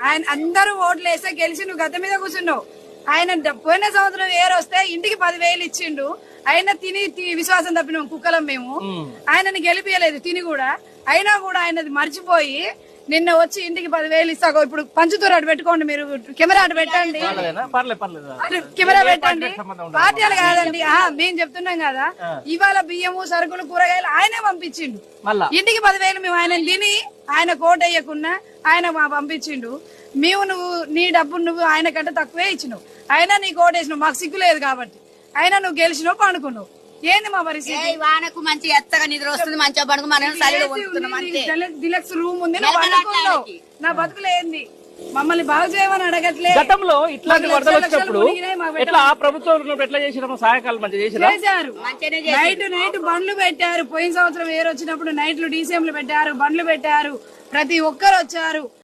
ఆయన అందరూ ఓట్లు వేస్తే గెలిచి నువ్వు గద్దె మీద కూర్చున్నావు. ఆయన పోయిన సంవత్సరం ఏరు వస్తే ఇంటికి 10,000 ఇచ్చిండు. ఆయన తిని విశ్వాసం తప్పినాం కుక్కలం మేము. ఆయనని గెలిపియలేదు తిని కూడా. అయినా కూడా ఆయనది మర్చిపోయి నిన్న వచ్చి ఇంటికి 10,000 ఇస్తాగో. ఇప్పుడు పంచుతూరు అటు పెట్టుకోండి, మీరు కెమెరా అటు పెట్టండి, కెమెరా పెట్టండి. పార్టీలు కాదండి, మేము చెప్తున్నాం కదా. ఇవాళ బియ్యము సరుకులు కూరగాయలు ఆయనే పంపించిండు ఇంటికి 10,000. మేము ఆయన తిని ఆయన కోట్ వేయకున్నా ఆయన పంపించిండు. మేము నువ్వు నీ డబ్బు నువ్వు ఆయన కంటే తక్కువే ఇచ్చినావు. అయినా నీ కోట్ వేసినావు, మాకు సిగ్గు లేదు కాబట్టి. అయినా నువ్వు గెలిచినావు, పండుకున్నావు. ఏంది మా పరిస్థితి? వానకు మంచిగా ఎత్తగా నిద్ర వస్తుంది, మంచిగా పడుకు మనం డిలక్స్ రూమ్ ఉంది, నువ్వు పండుకున్నావు. నా బతుకులు ఏంది? మమ్మల్ని బాగు చేయమని అడగట్లేదు. గతంలో ఇట్లాంటి వరదలు వచ్చినప్పుడు ఎట్లా ప్రభుత్వం ఎట్లా చేసినాము? సహాయకాలు మంచిగా చేశారు. నైట్ బండ్లు పెట్టారు. పోయిన సంవత్సరం ఏరు వచ్చినప్పుడు నైట్లు డీసీఎంలు పెట్టారు, బండ్లు పెట్టారు. ప్రతి ఒక్కరు వచ్చారు.